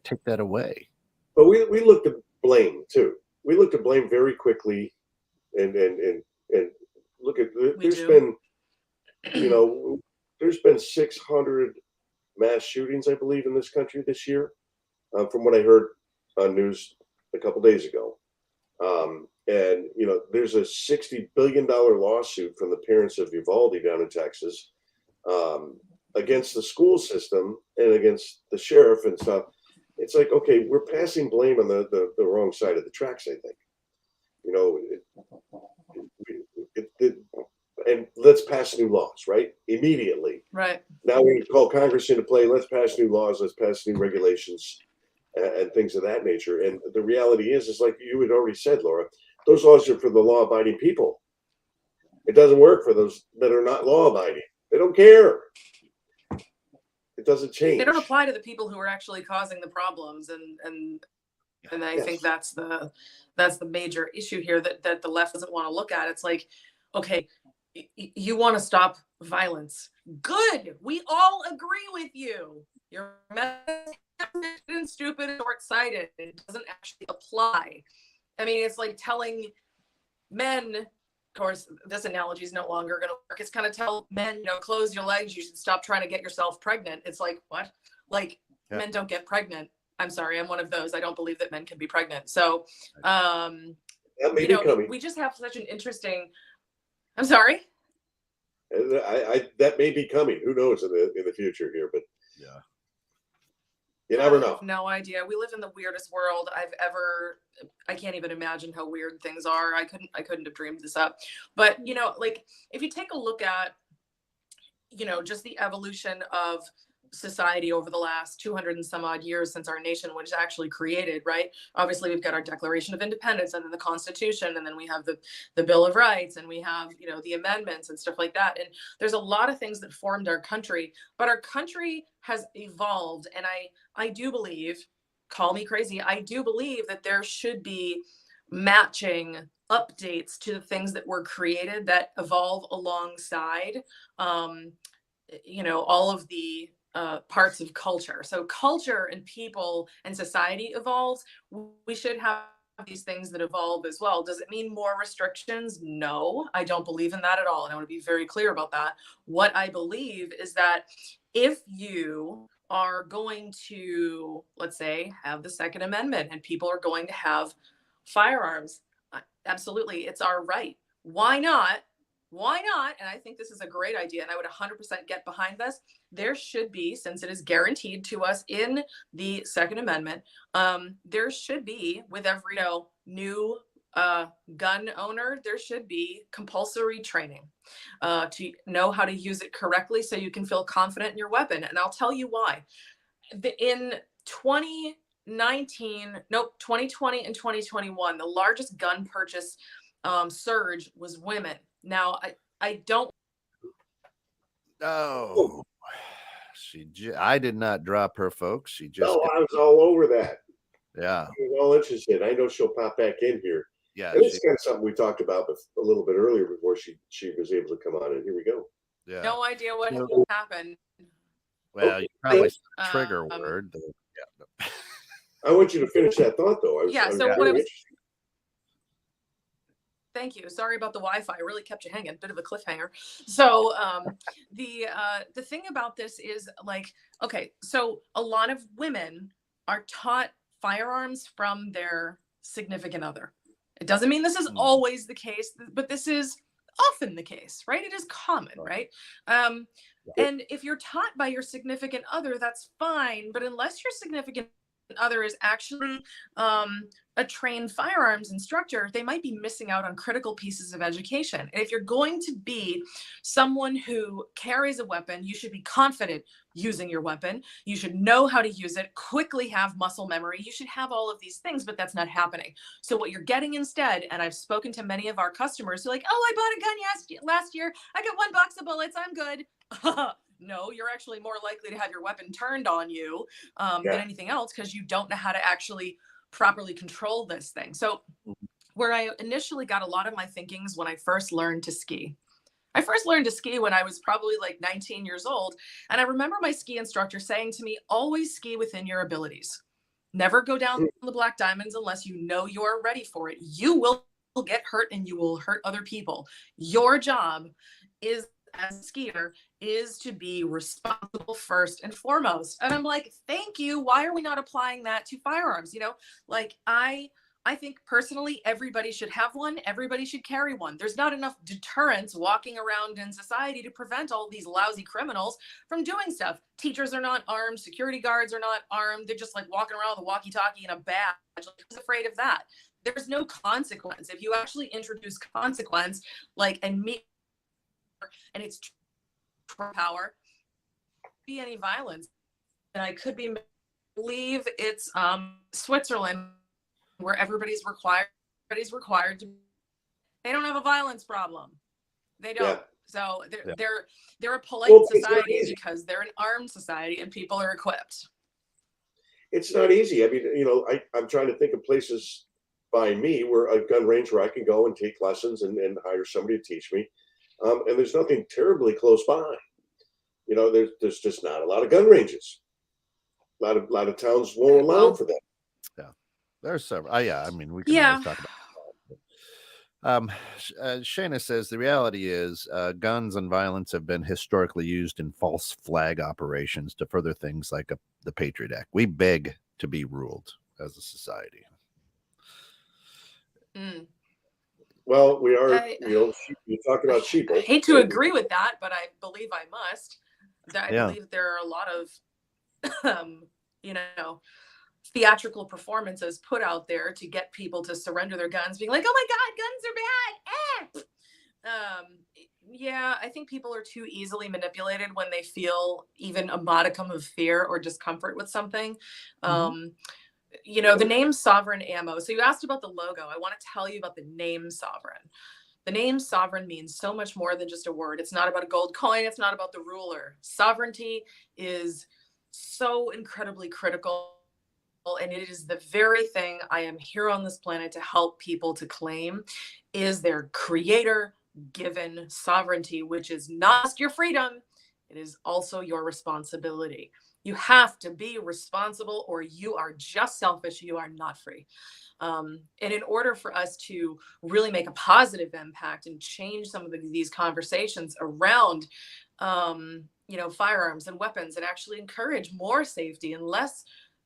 take that away. But we look to blame too. We look to blame very quickly, and look at there's been 600 mass shootings, I believe, in this country this year, from what I heard on news a couple days ago. And there's a $60 billion lawsuit from the parents of Uvalde down in Texas, against the school system and against the sheriff and stuff. It's like, okay, we're passing blame on the wrong side of the tracks, I think. And let's pass new laws, right? Immediately. Right. Now we call Congress into play. Let's pass new laws. Let's pass new regulations and things of that nature. And the reality is like you had already said, Laura, those laws are for the law-abiding people. It doesn't work for those that are not law-abiding. They don't care. It doesn't change. They don't apply to the people who are actually causing the problems, and I think that's the major issue here that the left doesn't want to look at. It's like, okay, you want to stop violence. Good. We all agree with you. You're and stupid and short-sighted. It doesn't actually apply. I mean, it's like telling men, of course, this analogy is no longer going to work. It's kind of tell men, close your legs. You should stop trying to get yourself pregnant. It's like, what? Like, men don't get pregnant. I'm sorry. I'm one of those. I don't believe that men can be pregnant. So, that may be coming. We just have such an interesting, I'm sorry. That may be coming. Who knows in the future here, but yeah. You never know. I have no idea. We live in the weirdest world I can't even imagine how weird things are. I couldn't have dreamed this up. But, like if you take a look at, just the evolution of society over the last 200 and some odd years since our nation was actually created, right? Obviously, we've got our Declaration of Independence and then the Constitution, and then we have the Bill of Rights, and we have, the amendments and stuff like that. And there's a lot of things that formed our country, but our country has evolved. And I do believe, call me crazy, I do believe that there should be matching updates to the things that were created that evolve alongside, all of the parts of culture. So culture and people and society evolves. We should have these things that evolve as well. Does it mean more restrictions? No, I don't believe in that at all. And I want to be very clear about that. What I believe is that if you are going to, let's say, have the Second Amendment and people are going to have firearms, absolutely, it's our right. Why not? Why not? And I think this is a great idea, and I would 100% get behind this. There should be, since it is guaranteed to us in the Second Amendment, there should be, with every new gun owner, there should be compulsory training to know how to use it correctly so you can feel confident in your weapon. And I'll tell you why. In 2020 and 2021, the largest gun purchase surge was women. Now, I don't. Oh, I did not drop her, folks. She just. No, I was all over that. Yeah. I was all interested. I know she'll pop back in here. Yeah. And it's kind of something we talked about a little bit earlier before she was able to come on, and here we go. Yeah. No idea what happened. Well, you probably trigger word. Yeah. I want you to finish that thought, though. So what I was. Thank you. Sorry about the Wi-Fi. I really kept you hanging. Bit of a cliffhanger. So the thing about this is like, okay, so a lot of women are taught firearms from their significant other. It doesn't mean this is always the case, but this is often the case, right? It is common, right? And if you're taught by your significant other, that's fine. But unless your significant other is actually a trained firearms instructor, they might be missing out on critical pieces of education. And if you're going to be someone who carries a weapon, you should be confident using your weapon. You should know how to use it, quickly have muscle memory. You should have all of these things, but that's not happening. So what you're getting instead, and I've spoken to many of our customers who are like, oh, I bought a gun last year. I got 1 box of bullets. I'm good. No, you're actually more likely to have your weapon turned on you than anything else, because you don't know how to actually properly control this thing. So where I initially got a lot of my thinkings when I first learned to ski. I first learned to ski when I was probably like 19 years old. And I remember my ski instructor saying to me, always ski within your abilities. Never go down the black diamonds unless you know you're ready for it. You will get hurt and you will hurt other people. Your job is, as a skier, is to be responsible first and foremost. And I'm like, thank you. Why are we not applying that to firearms? You know, like I think personally, everybody should have one. Everybody should carry one. There's not enough deterrence walking around in society to prevent all these lousy criminals from doing stuff. Teachers are not armed. Security guards are not armed. They're just like walking around with a walkie-talkie and a badge. Like, who's afraid of that? There's no consequence. If you actually introduce consequence, like, and it's power, be any violence. And I could believe it's Switzerland, where everybody's required to. They don't have a violence problem. They don't. So they're a polite society because they're an armed society and people are equipped. It's not easy. I mean, you know, I'm trying to think of places by me where a gun range where I can go and take lessons and hire somebody to teach me. And there's nothing terribly close by. You know, there's just not a lot of gun ranges. A lot of towns won't allow for that. Yeah, there's several. I mean, we can always talk about it. Shayna says the reality is guns and violence have been historically used in false flag operations to further things like the Patriot Act. We beg to be ruled as a society. Well, we are, you know, you talk about sheep. I hate to agree with that, but I believe I must. I believe there are a lot of, you know, theatrical performances put out there to get people to surrender their guns, being like, oh my God, guns are bad. Yeah, I think people are too easily manipulated when they feel even a modicum of fear or discomfort with something. You know, the name Sovereign Ammo. So you asked about the logo. I want to tell you about the name Sovereign. The name Sovereign means so much more than just a word. It's not about a gold coin. It's not about the ruler. Sovereignty is so incredibly critical. And it is the very thing I am here on this planet to help people to claim, is their creator given sovereignty, which is not just your freedom. It is also your responsibility. You have to be responsible or you are just selfish. You are not free. And in order for us to really make a positive impact and change some of these conversations around, you know, firearms and weapons, and actually encourage more safety and less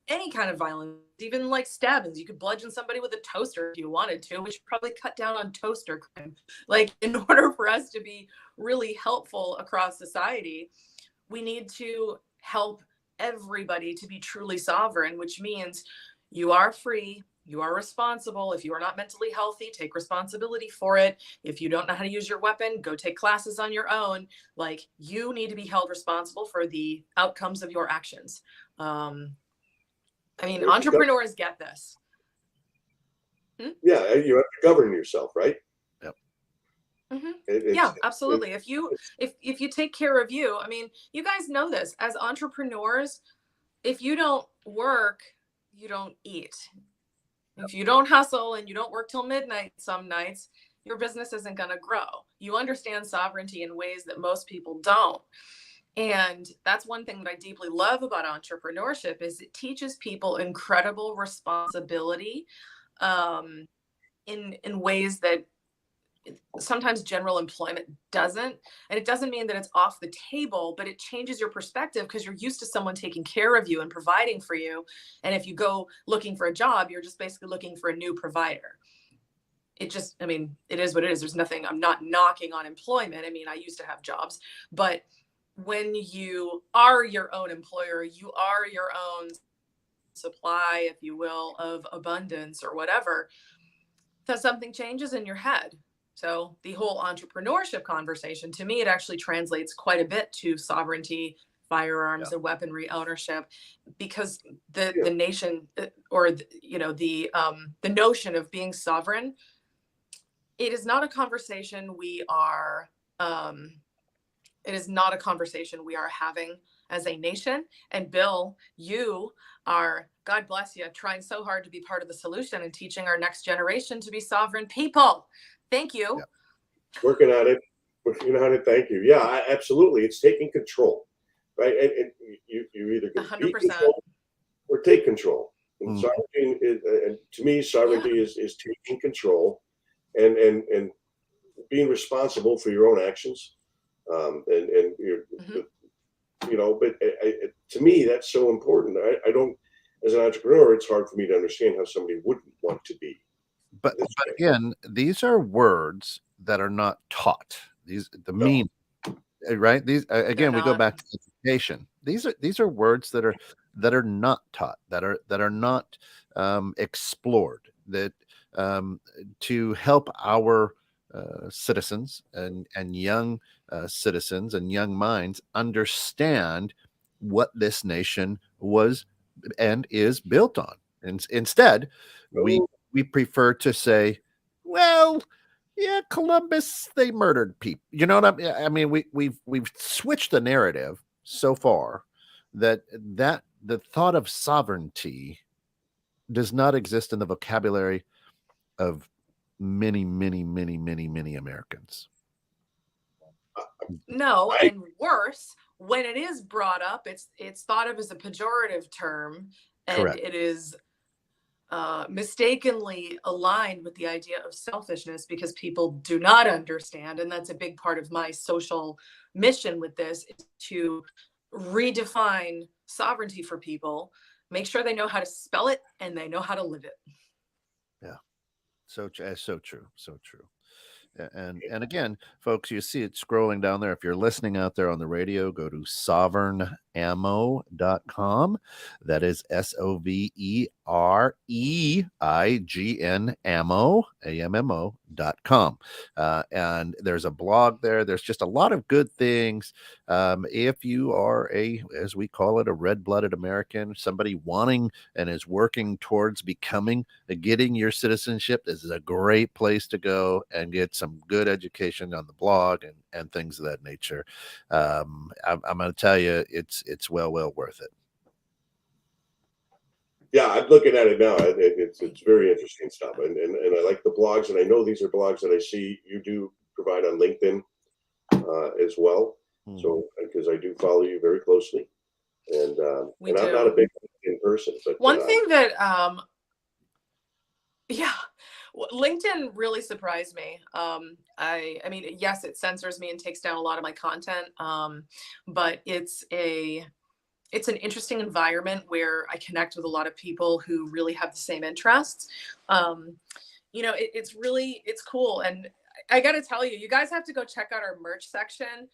any kind of violence, even like stabbings. You could bludgeon somebody with a toaster if you wanted to. We should probably cut down on toaster crime. Like, in order for us to be really helpful across society, we need to help everybody to be truly sovereign, which means you are free, you are responsible. If you are not mentally healthy, take responsibility for it. If you don't know how to use your weapon, go take classes on your own. Like, you need to be held responsible for the outcomes of your actions. I mean, entrepreneurs get this. Yeah, you have to govern yourself, right? Yep. Yeah, absolutely. If you take care of you, I mean, you guys know this as entrepreneurs. If you don't work, you don't eat. If you don't hustle and you don't work till midnight some nights, your business isn't going to grow. You understand sovereignty in ways that most people don't. And that's one thing that I deeply love about entrepreneurship, is it teaches people incredible responsibility in ways that sometimes general employment doesn't. And it doesn't mean that it's off the table, but it changes your perspective because you're used to someone taking care of you and providing for you. And if you go looking for a job, you're just basically looking for a new provider. It is what it is. There's nothing, I'm not knocking on employment. I mean, I used to have jobs, but when you are your own employer, you are your own supply, if you will, of abundance or whatever, that something changes in your head. So the whole entrepreneurship conversation, to me, it actually translates quite a bit to sovereignty, firearms, and weaponry ownership, because the nation, or the notion of being sovereign, it is not a conversation we are. It is not a conversation we are having as a nation. And Bill, you are, God bless you, trying so hard to be part of the solution and teaching our next generation to be sovereign people. Thank you. Yeah. Working on it. Working on it. Thank you. Yeah, absolutely. It's taking control, right? And you either can 100%. be control or take control. And sovereignty is, and to me, sovereignty is taking control and being responsible for your own actions. But to me, that's so important. I don't, as an entrepreneur, it's hard for me to understand how somebody wouldn't want to be. But again, these are words that are not taught. Mean, right? These again, we go back to education. These are words that are not taught, that are not explored. That to help our citizens and young citizens and young minds understand what this nation was and is built on. And instead, we prefer to say, well, yeah, Columbus, they murdered people. You know what I mean? We've switched the narrative so far that the thought of sovereignty does not exist in the vocabulary of many Americans. No, and worse, when it is brought up, it's thought of as a pejorative term, and Correct. It is mistakenly aligned with the idea of selfishness because people do not understand. And that's a big part of my social mission with this, is to redefine sovereignty for people, make sure they know how to spell it and they know how to live it. Yeah. So true. So true. And again, folks, you see it scrolling down there. If you're listening out there on the radio, go to sovereignammo.com. That is SOVEREIGN ammo.com. And there's a blog there. There's just a lot of good things. If you are as we call it, a red-blooded American, somebody wanting and is working towards getting your citizenship, this is a great place to go and get some good education on the blog and things of that nature. I'm going to tell you, it's well worth it. Yeah, I'm looking at it now. It's very interesting stuff, and I like the blogs, and I know these are blogs that I see you do provide on LinkedIn as well. So because I do follow you very closely, and I'm not a big LinkedIn person, but one thing that LinkedIn really surprised me. I mean, yes, it censors me and takes down a lot of my content, but it's an interesting environment where I connect with a lot of people who really have the same interests. It's cool. And I got to tell you, you guys have to go check out our merch section.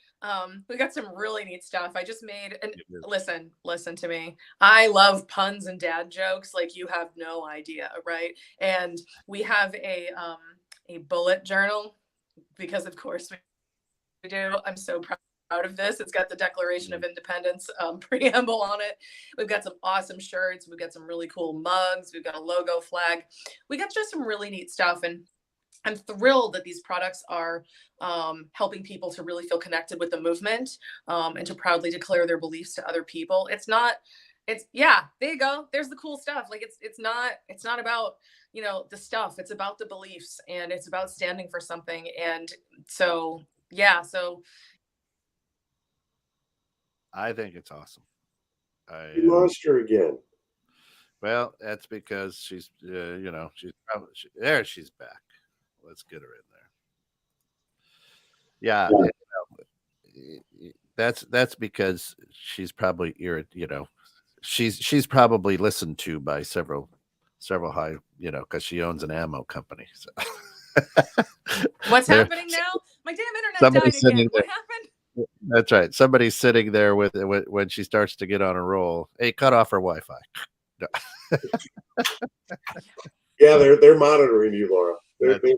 We got some really neat stuff. I just made, and listen to me. I love puns and dad jokes like you have no idea, right? And we have a bullet journal because of course we do. I'm so proud of this. It's got the Declaration of Independence preamble on it. We've got some awesome shirts. We've got some really cool mugs. We've got a logo flag. We got just some really neat stuff. And I'm thrilled that these products are helping people to really feel connected with the movement and to proudly declare their beliefs to other people. There you go. There's the cool stuff. Like it's not about, the stuff. It's about the beliefs, and it's about standing for something. And so I think it's awesome. You lost her again. Well, that's because she's, she's back. Let's get her in there. Yeah. That's because she's probably she's probably listened to by several high, because she owns an ammo company. So What's There- happening now? My damn internet Somebody's died sitting again. there. What happened? That's right. Somebody's sitting there with when she starts to get on a roll. Hey, cut off her Wi-Fi. No. Yeah, they're monitoring you, Laura. That's right.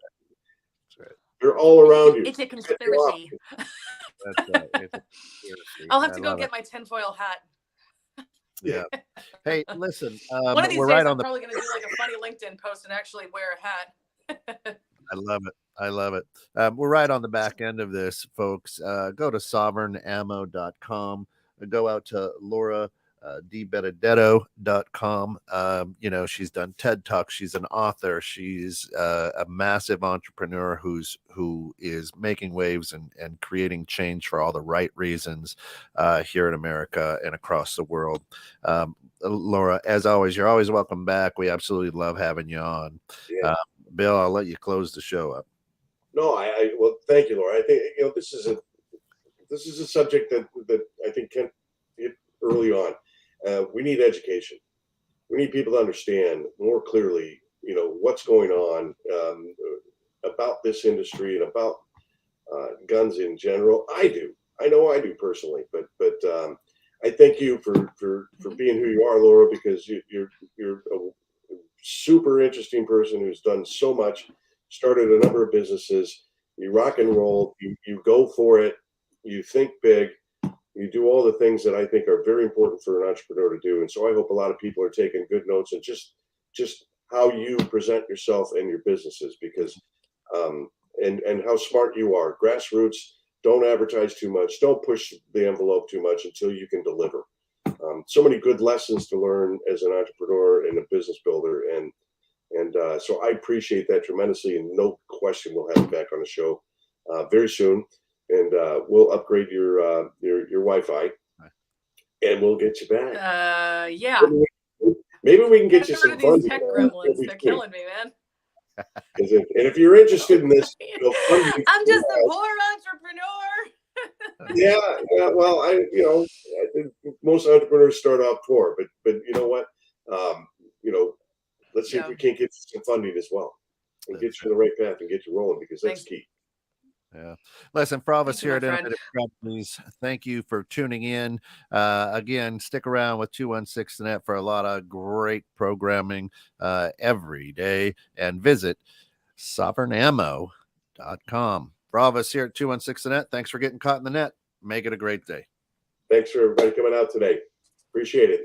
They're all around you. It's a conspiracy. That's right. It's a conspiracy. I'll have to I go love get it. my tinfoil hat. Yeah. Hey, listen. One of these we're days, right I'm on the. probably going to do like a funny LinkedIn post and actually wear a hat. I love it. I love it. We're right on the back end of this, folks. Go to sovereignammo.com. Go out to Laura DiBenedetto.com. She's done TED Talks. She's an author. She's a massive entrepreneur who is making waves and creating change for all the right reasons here in America and across the world. Laura, as always, you're always welcome back. We absolutely love having you on. Yeah. Bill, I'll let you close the show up. No, well, thank you, Laura. I think this is a subject that I think can hit early on. We need education. We need people to understand more clearly, what's going on about this industry and about guns in general. I know I do personally, but I thank you for being who you are, Laura, because you're a super interesting person who's done so much, started a number of businesses. You rock and roll, you go for it, you think big, you do all the things that I think are very important for an entrepreneur to do. And so I hope a lot of people are taking good notes and just how you present yourself and your businesses, because and how smart you are. Grassroots, don't advertise too much, don't push the envelope too much until you can deliver. So many good lessons to learn as an entrepreneur and a business builder, and so I appreciate that tremendously. And no question, we'll have you back on the show very soon, and we'll upgrade your Wi-Fi, and we'll get you back. Yeah. Maybe we can get you some These funding. tech gremlins, they're killing me, man. And if you're interested in this, I'm just a poor entrepreneur. Yeah. Well, I think most entrepreneurs start off poor, but you know what? Let's see if we can't get some funding as well and get you on the right path and get you rolling, because that's key. Yeah. Listen, for all of us here at my friend. Innovative Companies, thank you for tuning in. Again, stick around with 216 Net for a lot of great programming every day, and visit sovereignammo.com. For all of us here at 216 Net, thanks for getting caught in the net. Make it a great day. Thanks for everybody coming out today. Appreciate it.